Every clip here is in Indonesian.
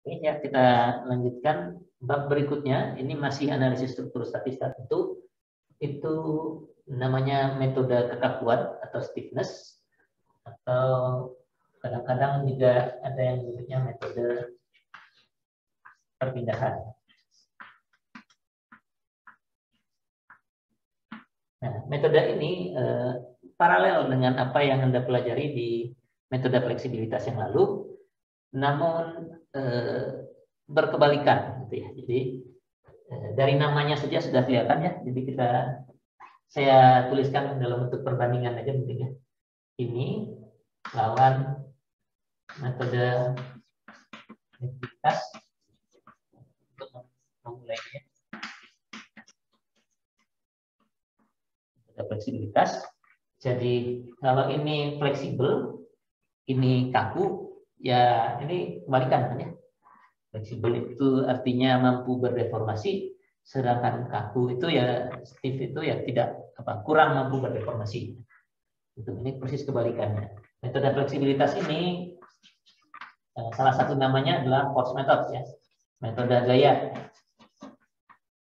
Oke, ya kita lanjutkan bab berikutnya. Ini masih analisis struktur statistik itu namanya metode kekakuan atau stiffness, atau kadang-kadang juga ada yang menyebutnya metode perpindahan. Nah, metode ini paralel dengan apa yang Anda pelajari di metode fleksibilitas yang lalu, namun berkebalikan, gitu ya. Jadi dari namanya saja sudah kelihatan ya. Jadi saya tuliskan dalam bentuk perbandingan aja mungkin ya. Ini lawan metode fleksibilitas untuk memulainya. Metode fleksibilitas. Jadi kalau ini fleksibel, ini kaku, ya ini kebalikan ya. Fleksibel itu artinya mampu berdeformasi, sedangkan kaku itu ya stiff itu ya tidak kurang mampu berdeformasi. Itu ini persis kebalikannya. Metode fleksibilitas ini salah satu namanya adalah force method ya. Metode gaya.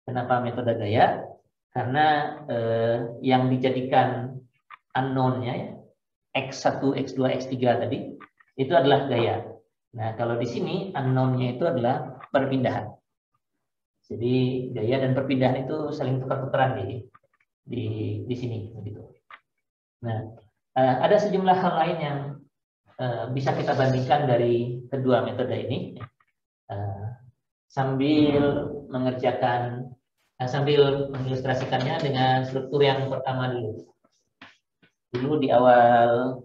Kenapa metode gaya? Karena yang dijadikan unknown-nya ya, X1, X2, X3 tadi itu adalah gaya. Nah, kalau di sini unknown-nya itu adalah perpindahan. Jadi gaya dan perpindahan itu saling tukar-tukaran di sini begitu. Nah, ada sejumlah hal lain yang bisa kita bandingkan dari kedua metode ini sambil mengilustrasikannya dengan struktur yang pertama dulu. Dulu di awal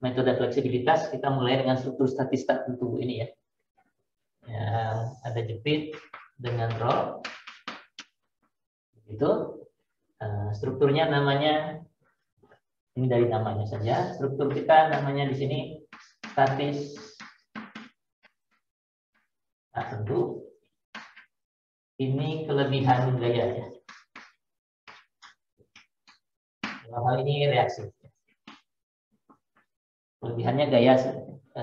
metode fleksibilitas kita mulai dengan struktur statistik tentu ini ya. Ada jepit dengan roll. Itu strukturnya namanya, ini dari namanya saja. Struktur kita namanya di sini statis tentu. Ini kelebihan gaya ya. Dalam hal ini reaksi. Kelebihannya gaya.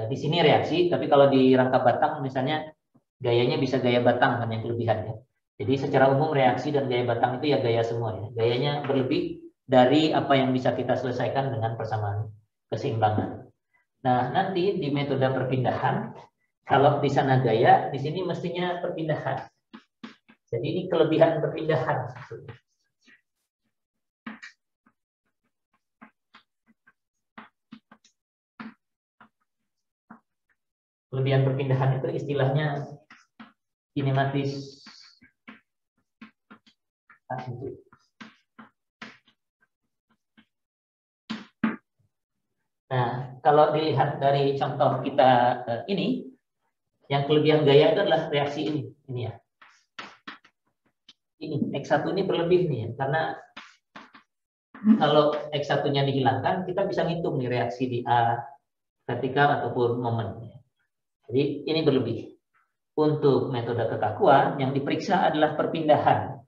Di sini reaksi, tapi kalau di rangka batang misalnya gayanya bisa gaya batang kan yang kelebihannya. Jadi secara umum reaksi dan gaya batang itu ya gaya semua ya. Gayanya berlebih dari apa yang bisa kita selesaikan dengan persamaan keseimbangan. Nah, nanti di metode perpindahan, kalau di sana gaya, di sini mestinya perpindahan. Jadi ini kelebihan perpindahan. Kelebihan perpindahan itu istilahnya kinematis. Nah, kalau dilihat dari contoh kita ini, yang kelebihan gaya itu adalah reaksi ini ya. Ini X1 ini berlebih nih ya, karena kalau X1-nya dihilangkan, kita bisa ngitung nih reaksi di A vertikal ataupun momen. Jadi ini berlebih. Untuk metode kekakuan yang diperiksa adalah perpindahan.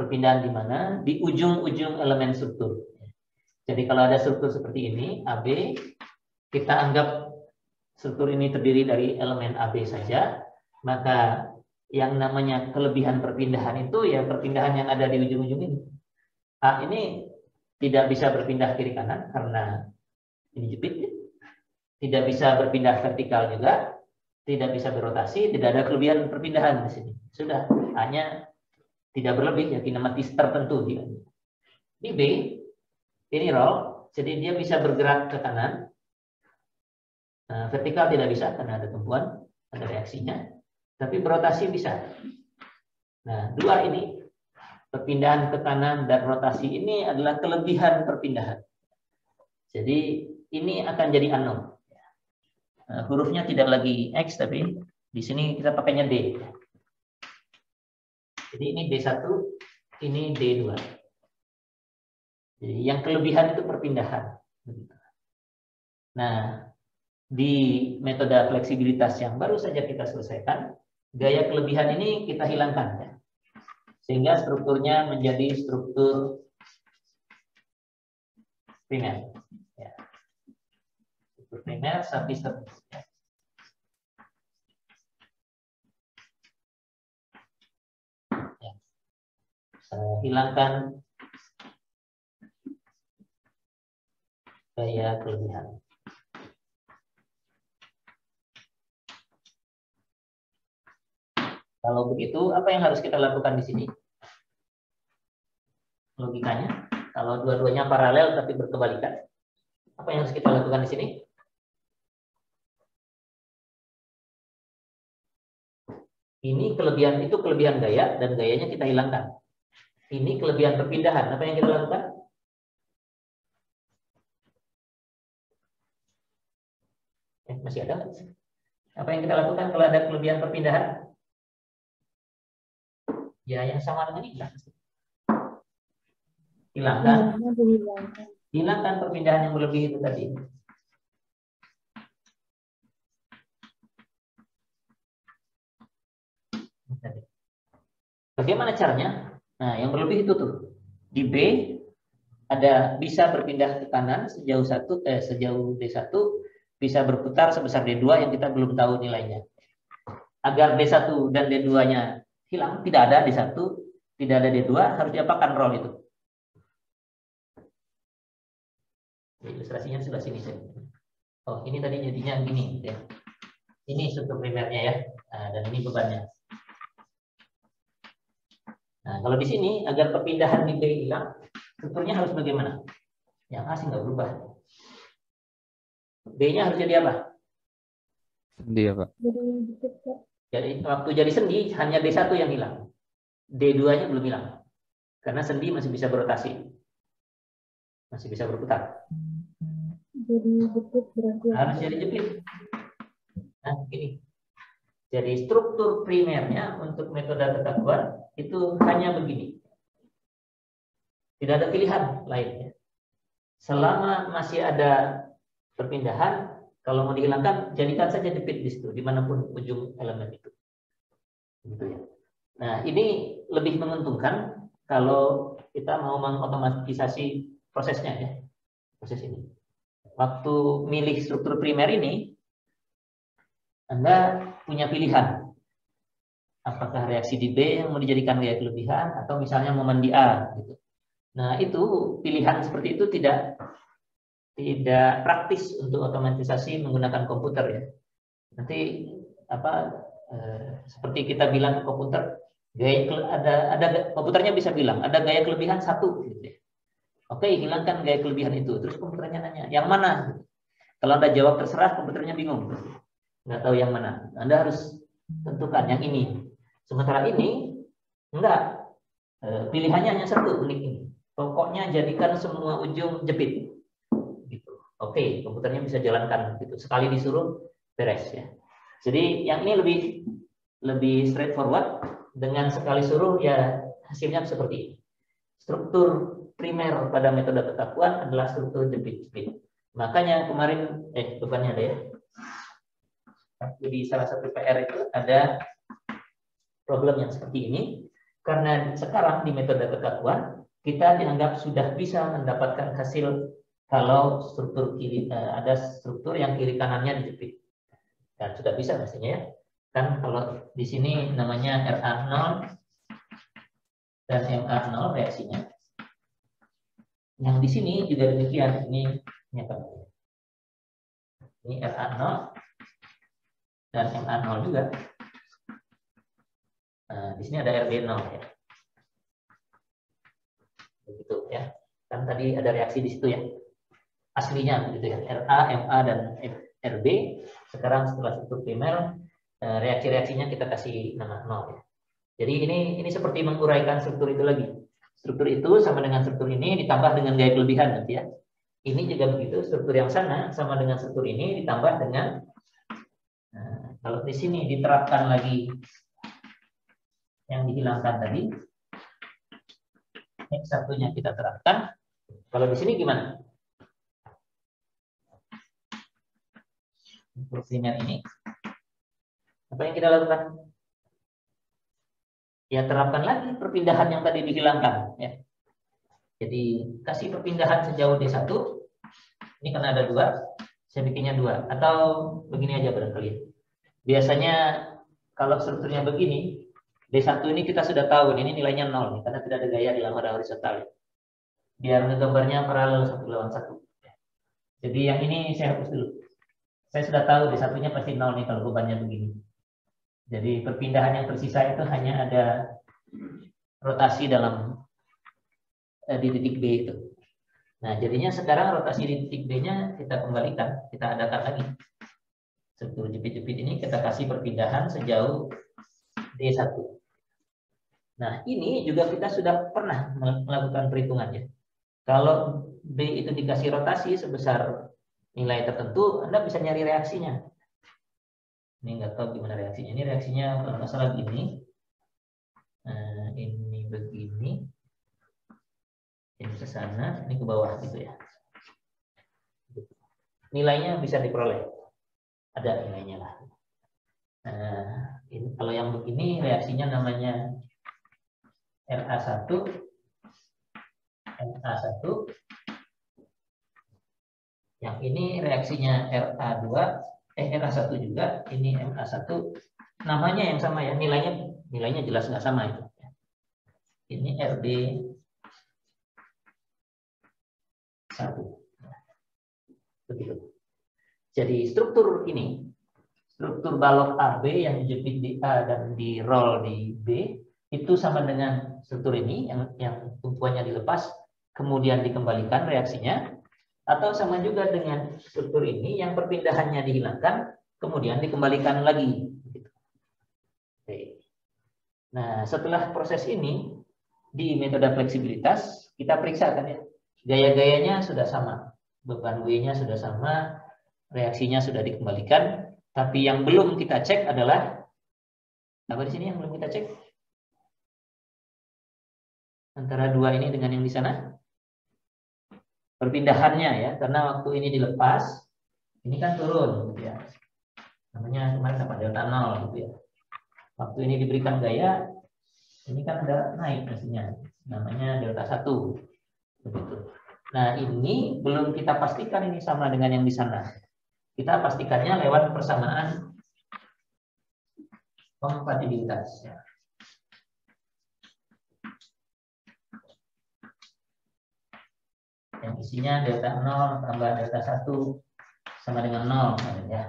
Perpindahan di mana? Di ujung-ujung elemen struktur. Jadi kalau ada struktur seperti ini, AB, kita anggap struktur ini terdiri dari elemen AB saja, maka yang namanya kelebihan perpindahan itu ya perpindahan yang ada di ujung-ujung ini. A ini tidak bisa berpindah kiri kanan karena ini jepit, tidak bisa berpindah vertikal juga, tidak bisa berotasi, tidak ada kelebihan perpindahan di sini. Sudah, hanya tidak berlebih ya, kinematis tertentu dia. Di B, ini roll, jadi dia bisa bergerak ke kanan. Nah, vertikal tidak bisa karena ada tumpuan, ada reaksinya. Tapi berotasi bisa. Nah, dua ini, perpindahan ke kanan dan rotasi ini adalah kelebihan perpindahan. Jadi ini akan jadi unknown. Nah, hurufnya tidak lagi X, tapi di sini kita pakainya D. Jadi ini D1, ini D2. Jadi yang kelebihan itu perpindahan. Nah, di metode fleksibilitas yang baru saja kita selesaikan, gaya kelebihan ini kita hilangkan ya. Sehingga strukturnya menjadi struktur primer. Ya. Struktur primer, statis. Ya. hilangkan gaya kelebihan. Kalau begitu, apa yang harus kita lakukan di sini? Logikanya, kalau dua-duanya paralel tapi berkebalikan, apa yang harus kita lakukan di sini? Ini kelebihan, itu kelebihan gaya, dan gayanya kita hilangkan. Ini kelebihan perpindahan, apa yang kita lakukan? Masih ada? Apa yang kita lakukan kalau ada kelebihan perpindahan? Ya, yang sama dengan ini. Hilangkan perpindahan yang berlebih itu tadi. Bagaimana caranya? Nah, yang berlebih itu tuh di B ada bisa berpindah ke kanan sejauh D1, bisa berputar sebesar D2 yang kita belum tahu nilainya. Agar D1 dan D2-nya hilang, tidak ada D1, tidak ada D2, harus diapakan roll itu? Ilustrasinya sebelah sini. Oh, ini tadi jadinya gini ya. Ini struktur primernya ya. Nah, dan ini bebannya. Nah, kalau di sini agar perpindahan di B hilang, strukturnya harus bagaimana? Yang A sih nggak berubah. B-nya harus jadi apa? Sendi ya, Pak. Jadi waktu jadi sendi hanya D1 yang hilang. D2-nya belum hilang. Karena sendi masih bisa berotasi. Masih bisa berputar. Jadi jepit berarti. Harus jadi jepit. Nah, ini. Jadi struktur primernya untuk metode kekakuan itu hanya begini. Tidak ada pilihan lainnya. Selama masih ada perpindahan, kalau mau dihilangkan, jadikan saja jepit di situ, dimanapun ujung elemen itu. Gitu ya. Nah, ini lebih menguntungkan kalau kita mau mengotomatisasi prosesnya ya, proses ini. Waktu milih struktur primer ini, Anda punya pilihan. Apakah reaksi di B yang mau dijadikan gaya kelebihan atau misalnya momen di A gitu. Nah, itu pilihan seperti itu tidak praktis untuk otomatisasi menggunakan komputer ya. Nanti seperti kita bilang ke komputer, ada komputernya bisa bilang ada gaya kelebihan 1 gitu ya. Oke, hilangkan gaya kelebihan itu. Terus komputernya nanya, yang mana? Kalau Anda jawab terserah, komputernya bingung. Nggak tahu yang mana. Anda harus tentukan yang ini. Sementara ini enggak, pilihannya hanya 1 unik ini. Pokoknya jadikan semua ujung jepit. Gitu. Oke, komputernya bisa jalankan gitu. Sekali disuruh beres ya. Jadi yang ini lebih straightforward. Dengan sekali suruh ya hasilnya seperti ini. Struktur primer pada metode kekakuan adalah struktur jepit-jepit. Makanya kemarin bebannya ada ya. Jadi salah satu PR itu ada problem yang seperti ini, karena sekarang di metode kekakuan kita dianggap sudah bisa mendapatkan hasil kalau struktur ada struktur yang kiri kanannya dijepit, dan sudah bisa mestinya ya. Kan kalau di sini namanya RA0 dan MA0 reaksinya. Yang di sini juga demikian. Ini apa? Ini RA0 dan MA0 juga. Nah, di sini ada RB0 ya. Begitu ya. Kan tadi ada reaksi di situ ya. Aslinya begitu ya. RA, MA dan RB. Sekarang setelah struktur primer, reaksi-reaksinya kita kasih nama 0 ya. Jadi ini seperti menguraikan struktur itu lagi. Struktur itu sama dengan struktur ini ditambah dengan gaya kelebihan nanti ya. Ini juga begitu, struktur yang sana sama dengan struktur ini ditambah dengan kalau di sini diterapkan lagi yang dihilangkan tadi, X1-nya kita terapkan. Kalau di sini gimana? Primer ini apa yang kita lakukan? Ya terapkan lagi perpindahan yang tadi dihilangkan ya. Jadi kasih perpindahan sejauh D1. Ini karena ada 2, saya bikinnya 2. Atau begini aja barangkali. Biasanya kalau strukturnya begini, D1 ini kita sudah tahu, ini nilainya 0 nih, karena tidak ada gaya di lambda horizontal. Biar gambarnya paralel 1/1. Jadi yang ini saya hapus dulu. Saya sudah tahu D1-nya pasti 0 nih kalau bebannya begini. Jadi perpindahan yang tersisa itu hanya ada rotasi dalam di titik B itu. Nah, jadinya sekarang rotasi di titik B-nya kita kembalikan, kita adakan lagi. Struktur jepit-jepit ini kita kasih perpindahan sejauh D1. Nah, ini juga kita sudah pernah melakukan perhitungannya. Kalau B itu dikasih rotasi sebesar nilai tertentu, Anda bisa nyari reaksinya. Ini nggak tahu gimana reaksinya. Ini reaksinya kalau nggak salah gini. Nah, ini begini. Ini ke sana, ini ke bawah gitu ya. Nilainya bisa diperoleh. Ada nilainya lah. Nah, ini, kalau yang begini reaksinya namanya RA1, MA1. Yang ini reaksinya RA2, RA1 juga, ini MA1. Namanya yang sama ya, nilainya jelas nggak sama itu. Ini RB1. Begitu. Jadi struktur ini, struktur balok AB yang dijepit di A dan di roll di B, itu sama dengan struktur ini yang tumpuannya dilepas, kemudian dikembalikan reaksinya, atau sama juga dengan struktur ini yang perpindahannya dihilangkan, kemudian dikembalikan lagi. Oke. Nah, setelah proses ini, di metode fleksibilitas, kita periksa kan ya, gaya-gayanya sudah sama, beban W-nya sudah sama, reaksinya sudah dikembalikan, tapi yang belum kita cek adalah, apa di sini yang belum kita cek? Antara dua ini dengan yang di sana? Perpindahannya ya, karena waktu ini dilepas, ini kan turun gitu ya. Namanya kemarin apa, delta 0 gitu ya. Waktu ini diberikan gaya, ini kan ada naik mestinya, namanya delta 1 begitu. Nah, ini belum kita pastikan ini sama dengan yang di sana. Kita pastikannya lewat persamaan kompatibilitas ya. Yang isinya delta 0 tambah delta 1 sama dengan 0 ya.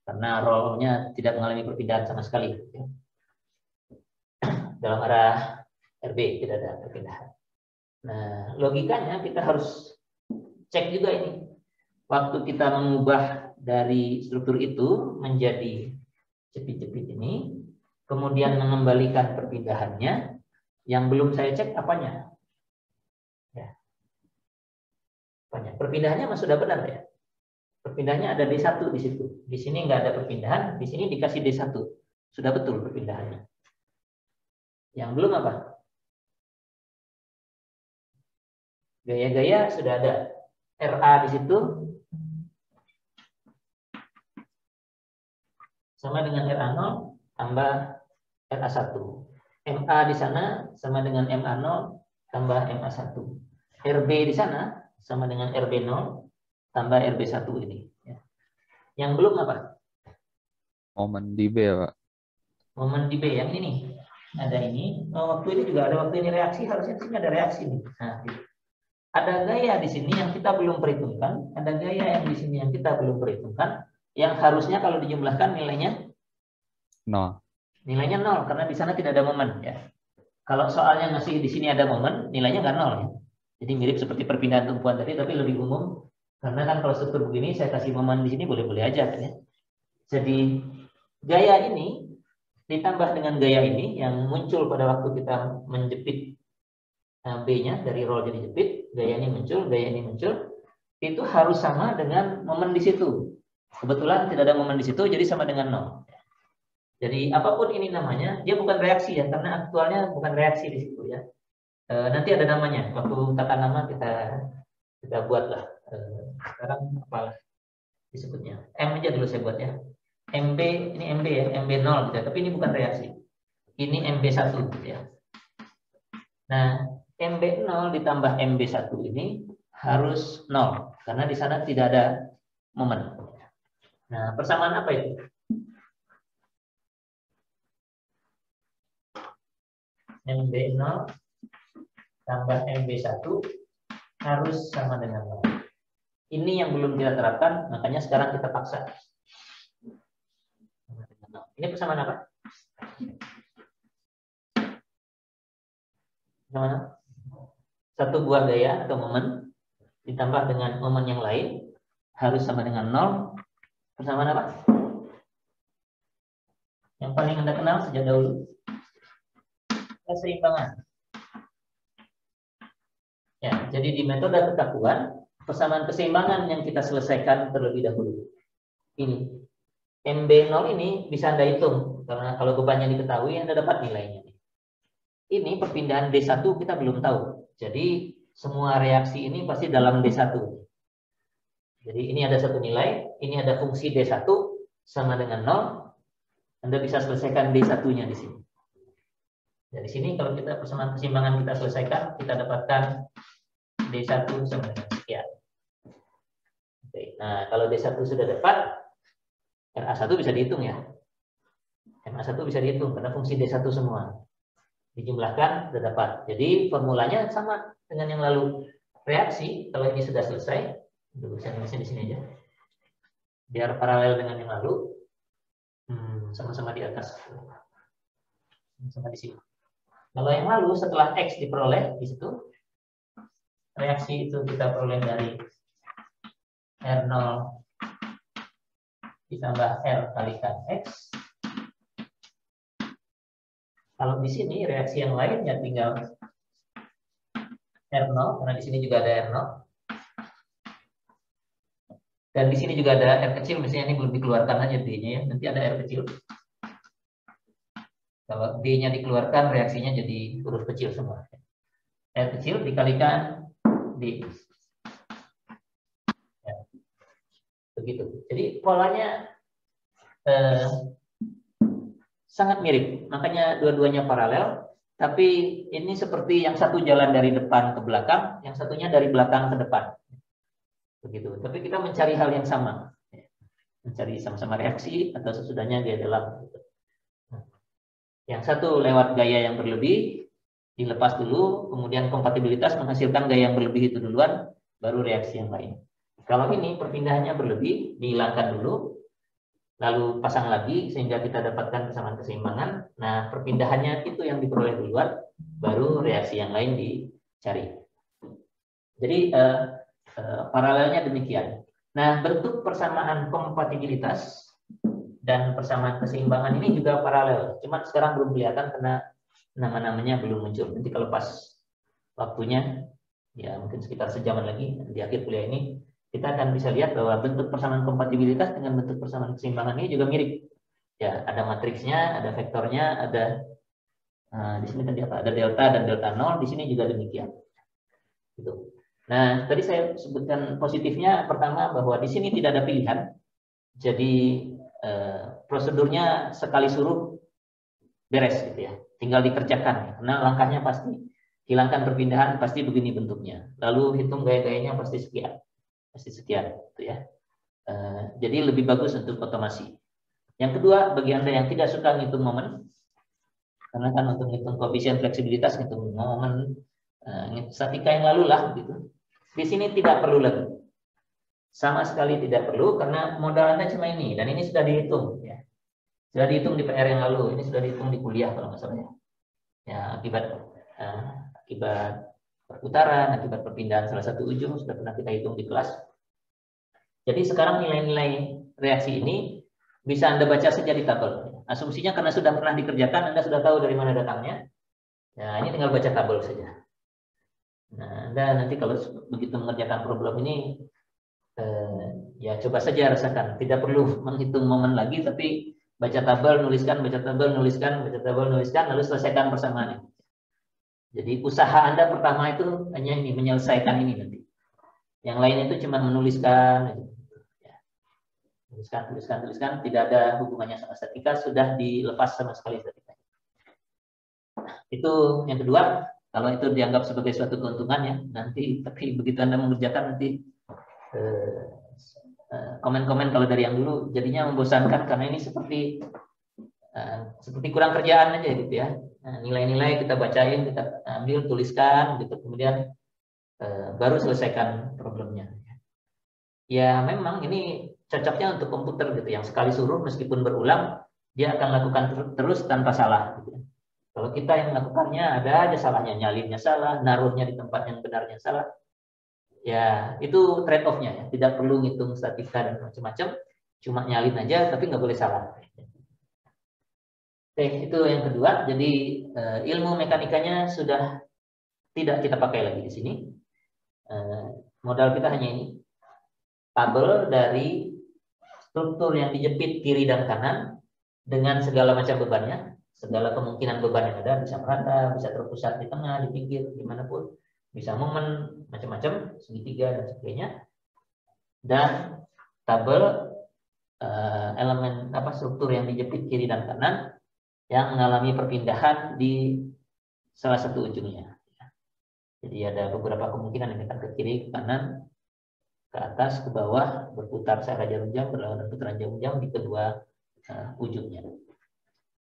Karena rollnya tidak mengalami perpindahan sama sekali ya. Dalam arah RB tidak ada perpindahan. Nah, logikanya kita harus cek juga ini. Waktu kita mengubah dari struktur itu menjadi jepit-jepit ini, kemudian mengembalikan perpindahannya, yang belum saya cek apanya? Ya. Apanya? Perpindahannya sudah benar ya. Perpindahannya ada D1 di situ. Di sini nggak ada perpindahan, di sini dikasih D1. Sudah betul perpindahannya. Yang belum apa? Gaya-gaya sudah ada. RA di situ sama dengan RA0 tambah RA1. MA di sana sama dengan MA0 tambah MA1. RB di sana sama dengan RB0 tambah RB1 ini. Yang belum apa? Momen di B ya, Pak. Momen di B yang ini. Ada ini. Oh, waktu ini juga ada, waktu ini reaksi, harusnya di sini ada reaksi nih. Nah, gitu. Ada gaya di sini yang kita belum perhitungkan, ada gaya yang di sini yang kita belum perhitungkan, yang harusnya kalau dijumlahkan nilainya 0. Nilainya 0 karena di sana tidak ada momen ya. Kalau soalnya ngasih di sini ada momen, nilainya nggak 0 ya. Jadi mirip seperti perpindahan tumpuan tadi, tapi lebih umum. Karena kan kalau struktur begini saya kasih momen di sini boleh-boleh aja kan ya. Jadi gaya ini ditambah dengan gaya ini yang muncul pada waktu kita menjepit B-nya dari roll jadi jepit, gaya ini muncul, itu harus sama dengan momen di situ. Kebetulan tidak ada momen di situ, jadi sama dengan 0. Jadi apapun ini namanya, dia bukan reaksi ya, karena aktualnya bukan reaksi di situ ya. Nanti ada namanya, waktu tata nama kita buatlah. Sekarang apalah disebutnya? M aja dulu saya buat ya. MB, ini MB ya, MB0 gitu ya, tapi ini bukan reaksi. Ini MB1 gitu ya. Nah, MB0 ditambah MB1 ini harus 0 karena di sana tidak ada momen. Nah, persamaan apa itu? MB0 tambah MB1 harus sama dengan 0. Ini yang belum kita terapkan, makanya sekarang kita paksa. Ini persamaan apa? Persamaan satu buah gaya atau momen ditambah dengan momen yang lain harus sama dengan 0. Persamaan apa? Yang paling Anda kenal sejak dahulu. Keseimbangan. Ya, jadi di metode kekakuan, persamaan keseimbangan yang kita selesaikan terlebih dahulu. Ini MB0 ini bisa Anda hitung karena kalau bebannya diketahui Anda dapat nilainya. Ini perpindahan D1 kita belum tahu. Jadi semua reaksi ini pasti dalam D1. Jadi ini ada satu nilai, ini ada fungsi D1 sama dengan 0. Anda bisa selesaikan D1-nya di sini. Dari sini kalau kita persamaan keseimbangan kita selesaikan, kita dapatkan D1 sama dengan sekian. Oke. Nah, kalau D1 sudah dapat, RA1 bisa dihitung ya. MA1 bisa dihitung karena fungsi D1 semua. Dijumlahkan, sudah dapat. Jadi formulanya sama dengan yang lalu. Reaksi, kalau ini sudah selesai, saya nulisnya di sini aja. Biar paralel dengan yang lalu, sama-sama di atas. Sama di sini. Kalau yang lalu setelah X diperoleh di situ, reaksi itu kita peroleh dari R0 ditambah R kalikan X. Kalau di sini reaksi yang lain ya tinggal R0, karena di sini juga ada R0. Dan di sini juga ada R kecil, misalnya ini belum dikeluarkan aja D-nya ya, nanti ada R kecil. Kalau D-nya dikeluarkan, reaksinya jadi huruf kecil semua. R kecil dikalikan D. Ya. Begitu. Jadi polanya sangat mirip. Makanya dua-duanya paralel. Tapi ini seperti yang satu jalan dari depan ke belakang, yang satunya dari belakang ke depan. Begitu. Tapi kita mencari hal yang sama. Mencari sama-sama reaksi atau sesudahnya dia dalam. Yang satu lewat gaya yang berlebih, dilepas dulu, kemudian kompatibilitas menghasilkan gaya yang berlebih itu duluan, baru reaksi yang lain. Kalau ini perpindahannya berlebih, dihilangkan dulu, lalu pasang lagi sehingga kita dapatkan persamaan keseimbangan. Nah, perpindahannya itu yang diperoleh duluan, baru reaksi yang lain dicari. Jadi paralelnya demikian. Nah, bentuk persamaan kompatibilitas dan persamaan keseimbangan ini juga paralel. Cuma sekarang belum kelihatan karena nama-namanya belum muncul. Nanti kalau pas waktunya, ya mungkin sekitar sejaman lagi di akhir kuliah ini, kita akan bisa lihat bahwa bentuk persamaan kompatibilitas dengan bentuk persamaan keseimbangan ini juga mirip. Ya, ada matriksnya, ada vektornya, ada di sini tadi apa? Ada delta dan delta 0. Di sini juga demikian. Gitu. Nah, tadi saya sebutkan positifnya pertama bahwa di sini tidak ada pilihan. Jadi prosedurnya sekali suruh beres gitu ya, tinggal dikerjakan karena langkahnya pasti hilangkan perpindahan pasti begini bentuknya, lalu hitung gaya-gayanya pasti sekian gitu ya. Jadi lebih bagus untuk otomasi. Yang kedua, bagi Anda yang tidak suka ngitung momen, karena kan untuk ngitung koefisien fleksibilitas, ngitung momen statika yang lalu lah gitu, di sini tidak perlu lagi. Sama sekali tidak perlu karena modal Anda cuma ini dan ini sudah dihitung ya. Sudah dihitung di PR yang lalu, ini sudah dihitung di kuliah kalau nggak salah ya. Ya, akibat perputaran, akibat perpindahan salah satu ujung sudah pernah kita hitung di kelas. Jadi sekarang nilai-nilai reaksi ini bisa Anda baca saja di tabel. Asumsinya karena sudah pernah dikerjakan, Anda sudah tahu dari mana datangnya. Ya, ini tinggal baca tabel saja. Nah, Anda nanti kalau begitu mengerjakan problem ini ya coba saja rasakan, tidak perlu menghitung momen lagi, tapi baca tabel, nuliskan, baca tabel, nuliskan, baca tabel, nuliskan, lalu selesaikan persamaannya. Jadi usaha Anda pertama itu hanya ini, menyelesaikan ini nanti. Yang lain itu cuma menuliskan, ya. Tuliskan, tidak ada hubungannya sama statika, sudah dilepas sama sekali statika. Itu yang kedua, kalau itu dianggap sebagai suatu keuntungan ya, nanti tapi begitu Anda mengerjakan nanti komen-komen kalau dari yang dulu jadinya membosankan karena ini seperti seperti kurang kerjaan aja gitu ya. Nilai-nilai kita bacain, kita ambil, tuliskan gitu, kemudian baru selesaikan problemnya. Ya memang ini cocoknya untuk komputer gitu, yang sekali suruh meskipun berulang dia akan lakukan terus tanpa salah gitu. Kalau kita yang melakukannya ada aja salahnya, nyalinnya salah, naruhnya di tempat yang benarnya salah. Ya itu trade off-nya ya, tidak perlu ngitung statistika dan macam-macam, cuma nyalin aja tapi nggak boleh salah. Oke, itu yang kedua. Jadi ilmu mekanikanya sudah tidak kita pakai lagi di sini. Modal kita hanya ini, tabel dari struktur yang dijepit kiri dan kanan dengan segala macam bebannya, segala kemungkinan beban yang ada, bisa merata, bisa terpusat di tengah, di pinggir, dimanapun, bisa momen, macam-macam, segitiga dan sebagainya, dan tabel elemen struktur yang dijepit kiri dan kanan yang mengalami perpindahan di salah satu ujungnya. Jadi ada beberapa kemungkinan yang akan ke kiri, ke kanan, ke atas, ke bawah, berputar searah jarum jam, berlawanan putaran jarum jam di kedua ujungnya.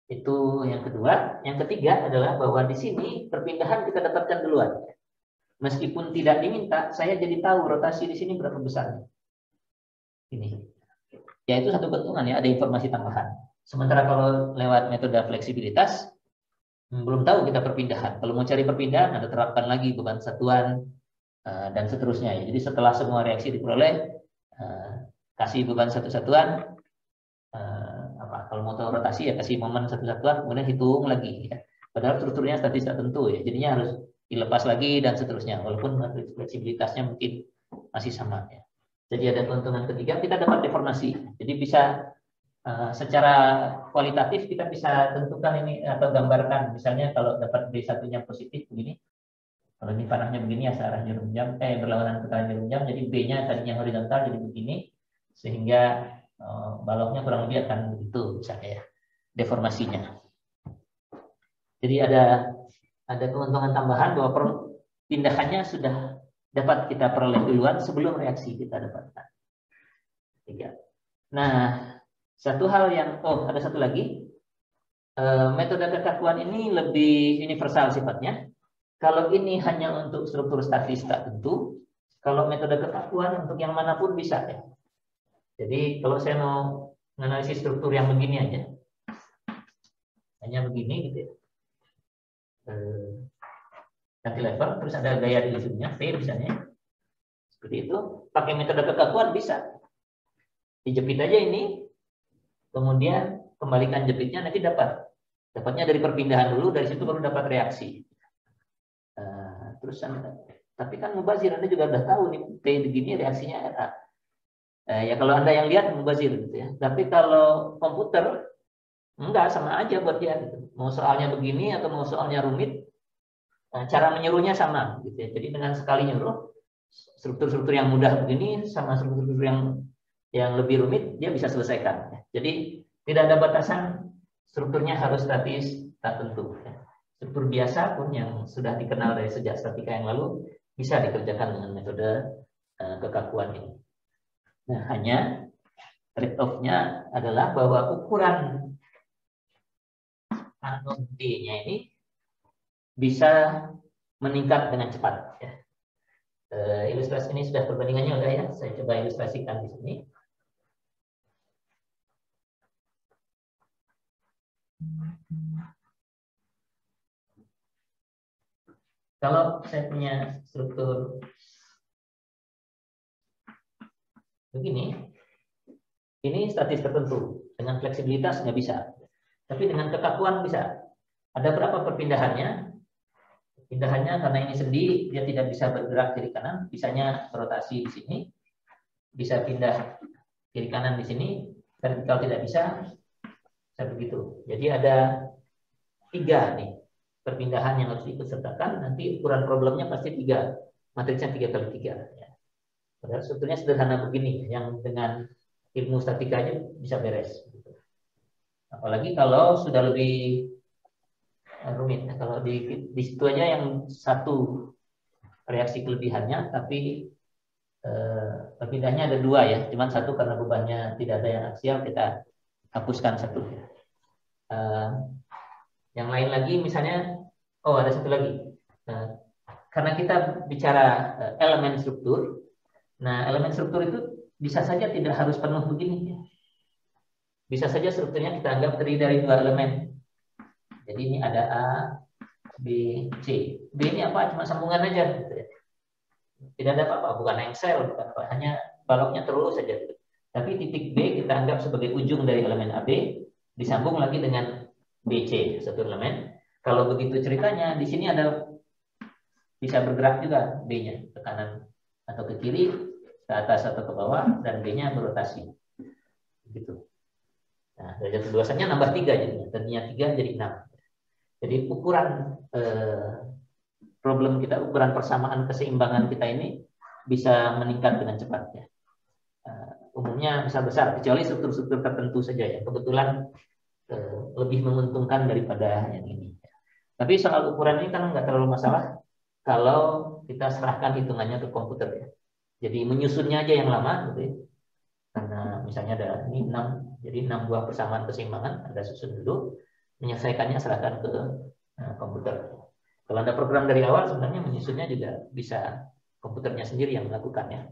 Itu yang kedua. Yang ketiga adalah bahwa di sini perpindahan kita dapatkan duluan. Meskipun tidak diminta, saya jadi tahu rotasi di sini berapa besarnya. Ini. Ya itu satu keuntungan ya, ada informasi tambahan. Sementara kalau lewat metode fleksibilitas, belum tahu kita perpindahan. Kalau mau cari perpindahan, ada terapkan lagi beban satuan dan seterusnya. Jadi setelah semua reaksi diperoleh, kasih beban satu satuan. Kalau mau tahu rotasi ya kasih momen satu satuan, kemudian hitung lagi. Ya. Padahal strukturnya statis tertentu ya, jadinya harus dilepas lagi dan seterusnya. Walaupun fleksibilitasnya mungkin masih sama. Ya. Jadi ada keuntungan ketiga, kita dapat deformasi. Jadi bisa secara kualitatif kita bisa tentukan ini atau gambarkan. Misalnya kalau dapat B1-nya positif begini, kalau ini panahnya begini ya searah jarum jam, berlawanan putaran jarum jam, jadi B-nya tadinya horizontal jadi begini, sehingga baloknya kurang lebih akan begitu misalnya ya, deformasinya. Jadi ada keuntungan tambahan bahwa perpindahannya sudah dapat kita peroleh duluan sebelum reaksi kita dapatkan. 3. Nah, satu hal yang ada satu lagi, metode kekakuan ini lebih universal sifatnya. Kalau ini hanya untuk struktur statis tak tentu, kalau metode kekakuan untuk yang manapun bisa ya. Jadi kalau saya mau menganalisis struktur yang begini aja, hanya begini gitu ya, ganti level, terus ada gaya di ujungnya, V misalnya, seperti itu, pakai metode kekakuan bisa. Dijepit aja ini, kemudian kembalikan jepitnya, nanti dapatnya dari perpindahan dulu, dari situ baru dapat reaksi. Terus tapi kan mubazir, Anda juga udah tahu nih P begini reaksinya RA. Ya kalau Anda yang lihat mubazir gitu ya. Tapi kalau komputer enggak, sama aja buat dia gitu. Mau soalnya begini atau mau soalnya rumit, cara menyuruhnya sama gitu ya. Jadi dengan sekali nyuruh struktur-struktur yang mudah begini sama struktur-struktur yang lebih rumit dia bisa selesaikan. Jadi tidak ada batasan strukturnya harus statis tak tentu. Struktur biasa pun yang sudah dikenal dari sejak statika yang lalu bisa dikerjakan dengan metode kekakuan ini. Nah, hanya trade-off-nya adalah bahwa ukuran anom D-nya ini bisa meningkat dengan cepat. Ya. Ilustrasi ini sudah perbandingannya udah ya. Saya coba ilustrasikan di sini. Kalau saya punya struktur begini, ini statis tertentu. Dengan fleksibilitas nggak bisa. Tapi dengan kekakuan bisa. Ada berapa perpindahannya? Pindahannya karena ini sendi, dia tidak bisa bergerak kiri kanan. Bisanya berotasi di sini. Bisa pindah kiri kanan di sini. Vertikal tidak bisa. Saya begitu. Jadi ada 3 nih perpindahan yang harus ikut sertakan. Nanti ukuran problemnya pasti 3. Matriksnya 3x3. Ya. Padahal sebetulnya sederhana begini, yang dengan ilmu statika aja bisa beres. Apalagi kalau sudah lebih rumit. Kalau di situ aja yang satu reaksi kelebihannya, tapi perpindahnya ada 2 ya. Cuman satu karena bebannya tidak ada yang aksial, kita hapuskan satu. Yang lain lagi misalnya, oh ada satu lagi. Karena kita bicara elemen struktur, nah elemen struktur itu bisa saja tidak harus penuh begini. Bisa saja strukturnya kita anggap terdiri dari 2 elemen. Jadi ini ada A, B, C. B ini apa? Cuma sambungan aja. Tidak ada apa-apa, bukan engsel, bukan apa, hanya baloknya terus saja. Tapi titik B kita anggap sebagai ujung dari elemen AB, disambung lagi dengan BC, satu elemen. Kalau begitu ceritanya, di sini ada bisa bergerak juga B-nya, ke kanan atau ke kiri, ke atas atau ke bawah, dan B-nya berotasi. Gitu. Nah, derajat keluasannya nambah 3 jadinya, tadinya 3 jadi 6. Jadi ukuran problem kita, ukuran persamaan keseimbangan kita ini bisa meningkat dengan cepat ya. Umumnya besar-besar, kecuali struktur-struktur tertentu saja yang kebetulan lebih menguntungkan daripada yang ini. Tapi soal ukuran ini kan nggak terlalu masalah kalau kita serahkan hitungannya ke komputer ya. Jadi menyusunnya aja yang lama gitu ya. Karena misalnya ada ini 6, jadi 6 buah persamaan keseimbangan, Anda susun dulu, menyelesaikannya serahkan ke komputer. Kalau Anda program dari awal, sebenarnya menyusunnya juga bisa komputernya sendiri yang melakukannya.